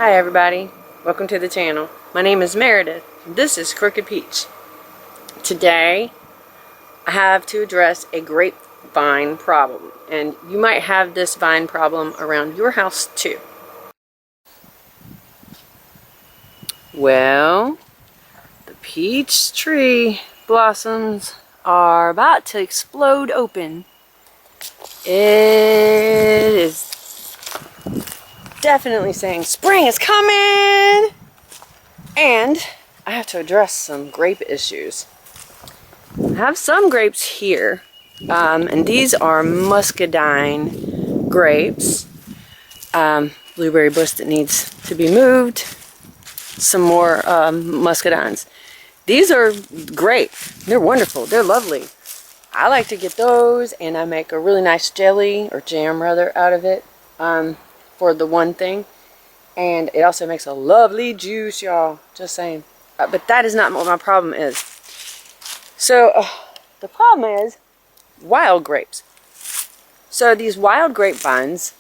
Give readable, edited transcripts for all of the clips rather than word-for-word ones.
Hi everybody, welcome to the channel. My name is Meredith. This is Crooked Peach. Today I have to address a grapevine problem, and you might have this vine problem around your house too. Well, the peach tree blossoms are about to explode open. It is definitely saying spring is coming, and I have to address some grape issues. I have some grapes here, and these are muscadine grapes. Blueberry bush that needs to be moved. Some more muscadines. These are great. They're wonderful. They're lovely. I like to get those, and I make a really nice jelly or jam rather out of it. For the one thing, and it also makes a lovely juice, y'all, just saying. But that is not what my problem is. So the problem is wild grapes. So these wild grapevines,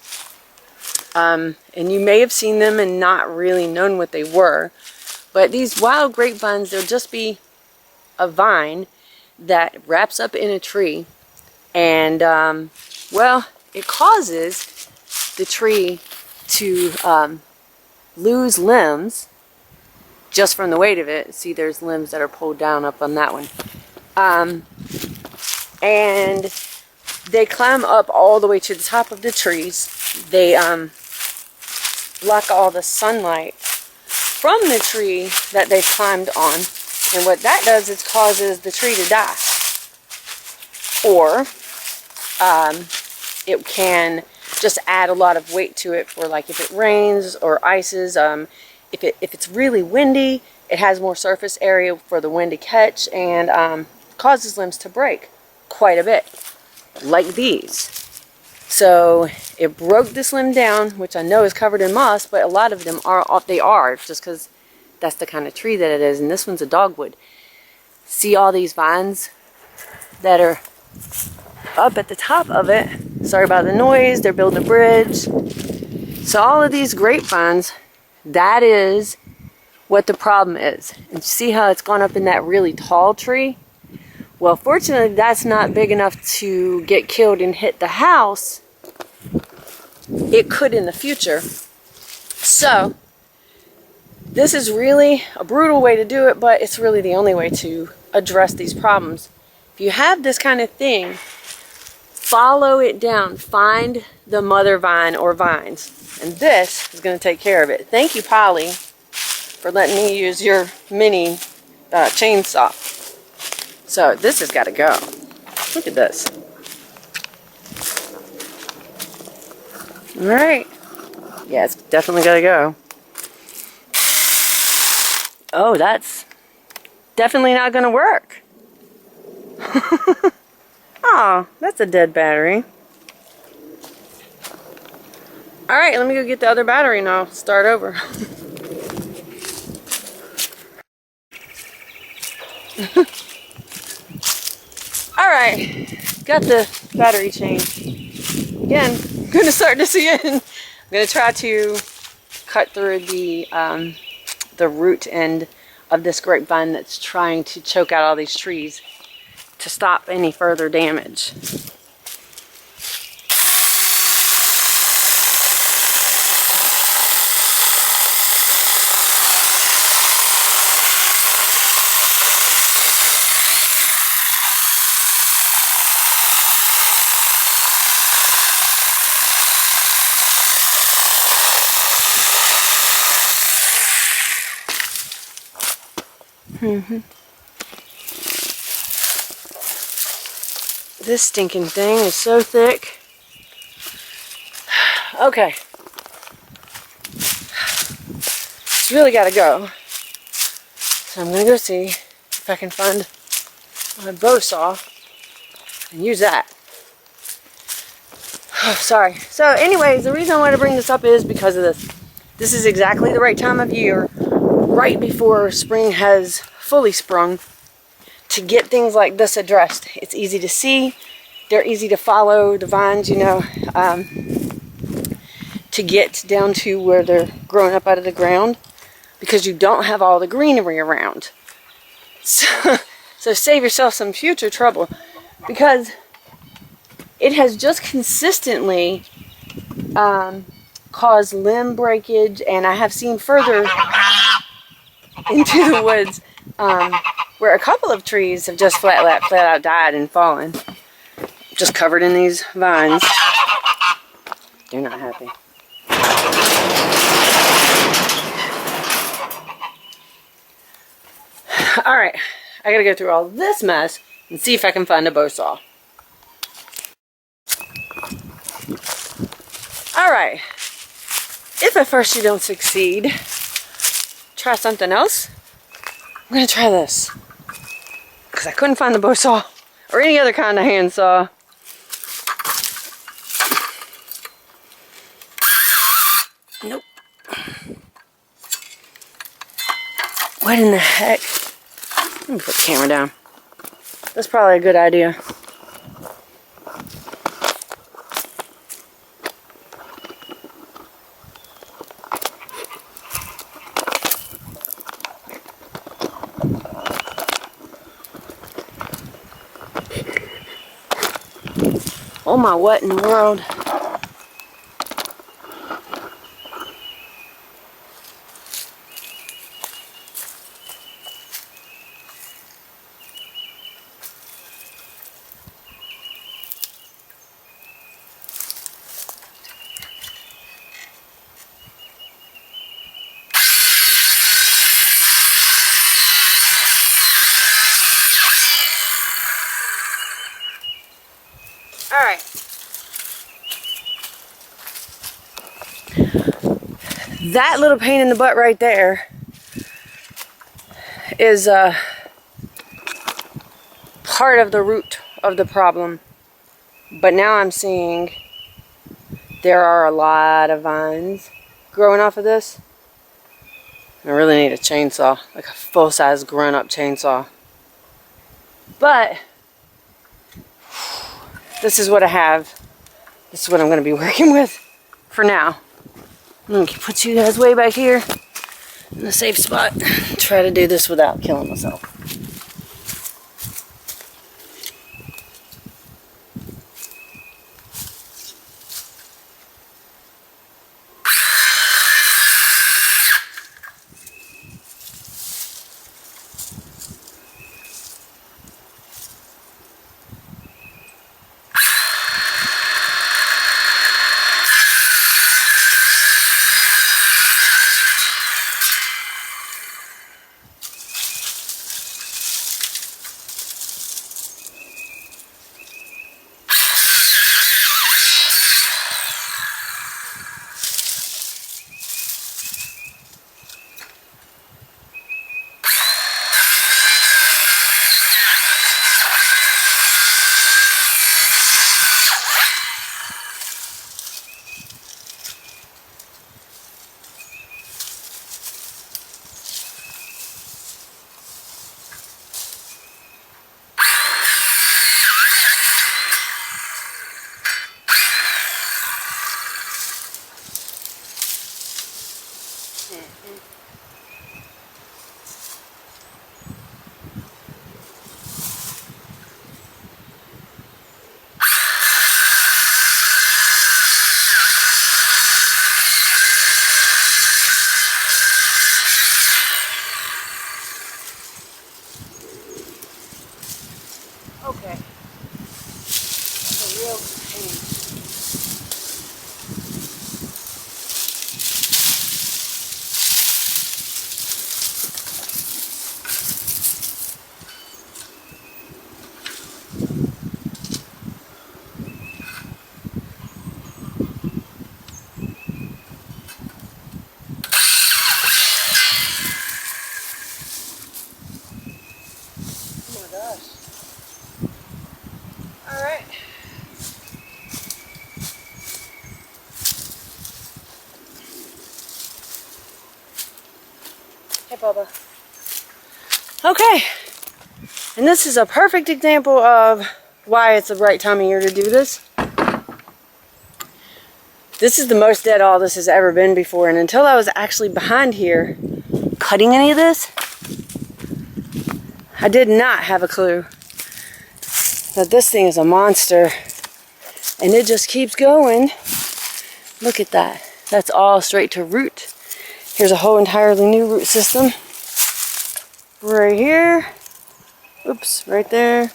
and you may have seen them and not really known what they were, but these wild grapevines, they'll just be a vine that wraps up in a tree, and well, it causes the tree to lose limbs just from the weight of it. See, there's limbs that are pulled down up on that one. And they climb up all the way to the top of the trees. They block all the sunlight from the tree that they climbed on. And what that does is causes the tree to die. Or it can just add a lot of weight to it for, like, if it rains or ices. If it's really windy, it has more surface area for the wind to catch, and causes limbs to break quite a bit, like these. So it broke this limb down, which I know is covered in moss, but a lot of them are just because that's the kind of tree that it is. And this one's a dogwood. See all these vines that are up at the top of it. Sorry about the noise, they're building a bridge. So all of these grapevines, that is what the problem is. And see how it's gone up in that really tall tree? Well, fortunately, that's not big enough to get killed and hit the house. It could in the future. So this is really a brutal way to do it, but it's really the only way to address these problems. If you have this kind of thing, follow it down. Find the mother vine or vines. And this is going to take care of it. Thank you, Polly, for letting me use your mini chainsaw. So this has got to go. Look at this. Alright. Yeah, it's definitely got to go. Oh, that's definitely not going to work. Oh, that's a dead battery. Alright, let me go get the other battery and I'll start over. Alright, got the battery changed. Again, I'm going to start this again. I'm going to try to cut through the root end of this grapevine that's trying to choke out all these trees to stop any further damage. This stinking thing is so thick. Okay. It's really got to go. So I'm going to go see if I can find my bow saw and use that. Oh, sorry. So anyways, the reason I want to bring this up is because of this. This is exactly the right time of year, right before spring has fully sprung, to get things like this addressed. It's easy to see, they're easy to follow, the vines, you know, to to get down to where they're growing up out of the ground, because you don't have all the greenery around. So save yourself some future trouble, because it has just consistently caused limb breakage, and I have seen further into the woods where a couple of trees have just flat out died and fallen, just covered in these vines. They're not happy. Alright, I gotta go through all this mess and see if I can find a bow saw. Alright, if at first you don't succeed, try something else. I'm gonna try this, because I couldn't find the bow saw or any other kind of hand saw. Nope. What in the heck? Let me put the camera down. That's probably a good idea. Oh my, what in the world? Alright. That little pain in the butt right there is part of the root of the problem. But now I'm seeing there are a lot of vines growing off of this. I really need a chainsaw, like a full-size grown-up chainsaw. But this is what I have. This is what I'm going to be working with for now. I'm going to put you guys way back here in a safe spot. Try to do this without killing myself. Okay. That's a real pain. Oh my gosh. All right. Hey, Bubba. Okay. And this is a perfect example of why it's the right time of year to do this. This is the most dead all this has ever been before, and until I was actually behind here cutting any of this, I did not have a clue that this thing is a monster. And it just keeps going. Look at that. That's all straight to root. Here's a whole entirely new root system. Right here. Oops, right there.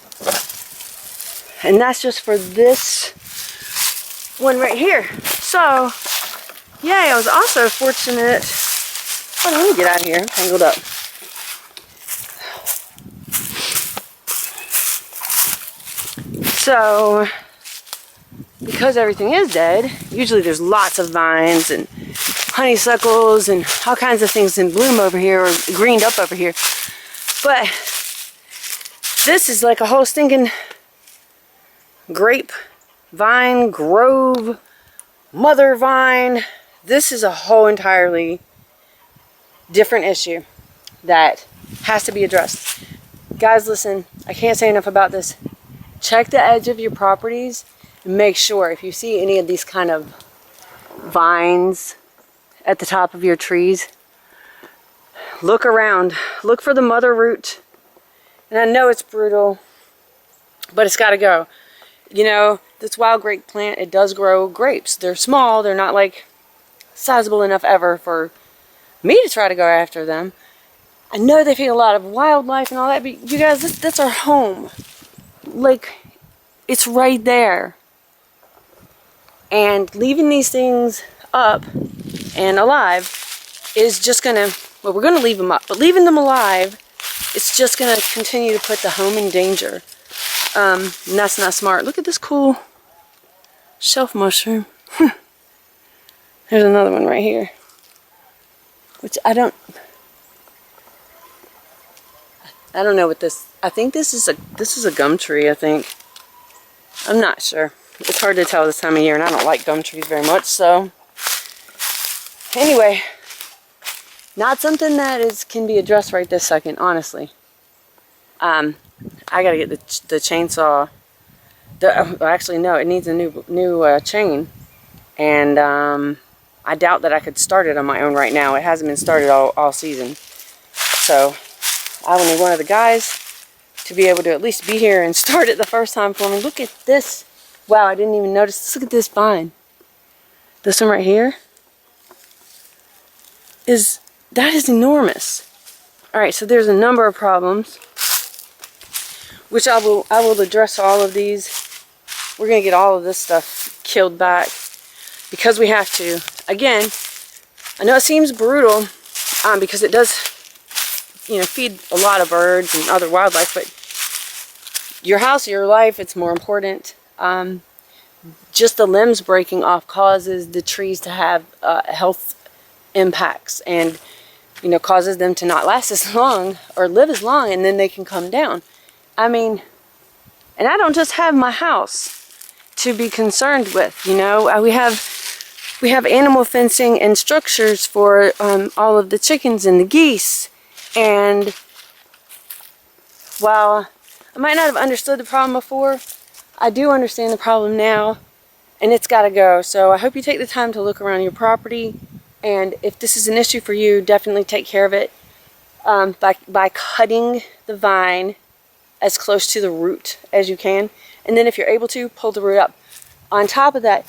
And that's just for this one right here. So, yay, I was also fortunate. Hold on, let me get out of here. I'm tangled up. So, because everything is dead, usually there's lots of vines and honeysuckles and all kinds of things in bloom over here, or greened up over here. But this is like a whole stinking grape vine, grove, mother vine. This is a whole entirely different issue that has to be addressed. Guys, listen, I can't say enough about this. Check the edge of your properties and make sure if you see any of these kind of vines at the top of your trees, look around, look for the mother root. And I know it's brutal, but it's got to go. You know, this wild grape plant, it does grow grapes. They're small, they're not like sizable enough ever for me to try to go after them. I know they feed a lot of wildlife and all that, but you guys, that's our home. Like, it's right there. And leaving these things up and alive is just gonna, well, we're gonna leave them up, but leaving them alive, it's just gonna continue to put the home in danger. And that's not smart. Look at this cool shelf mushroom. There's another one right here, which I don't know what this. I think this is a gum tree. I think. I'm not sure. It's hard to tell this time of year, and I don't like gum trees very much. So anyway, not something that can be addressed right this second. Honestly, I gotta get the chainsaw. Actually, no, it needs a new chain, and I doubt that I could start it on my own right now. It hasn't been started all season, so I will need one of the guys to be able to at least be here and start it the first time for me. Look at this. Wow, I didn't even notice. Look at this vine. This one right here is enormous. All right, so there's a number of problems, which I will address all of these. We're gonna get all of this stuff killed back because we have to. Again, I know it seems brutal because it does, you know, feed a lot of birds and other wildlife, but your house, your life, it's more important. Just the limbs breaking off causes the trees to have health impacts, and you know, causes them to not last as long or live as long, and then they can come down. I mean, and I don't just have my house to be concerned with, you know. We have animal fencing and structures for all of the chickens and the geese. And while I might not have understood the problem before, I do understand the problem now, and it's got to go. So I hope you take the time to look around your property, and if this is an issue for you, definitely take care of it by cutting the vine as close to the root as you can, and then if you're able to, pull the root up. On top of that,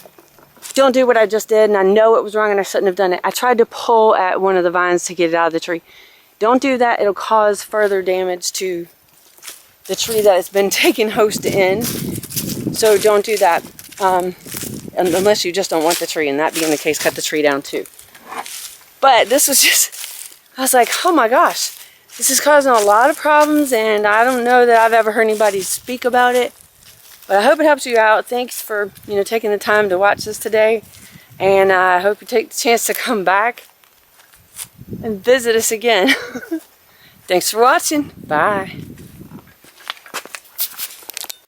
don't do what I just did, and I know it was wrong and I shouldn't have done it. I tried to pull at one of the vines to get it out of the tree. Don't do that. It'll cause further damage to the tree that has been taken host in. So don't do that. Unless you just don't want the tree. And that being the case, cut the tree down too. But this was just, I was like, oh my gosh. This is causing a lot of problems, and I don't know that I've ever heard anybody speak about it. But I hope it helps you out. Thanks for, you know, taking the time to watch this today. And I hope you take the chance to come back and visit us again. Thanks for watching. Bye.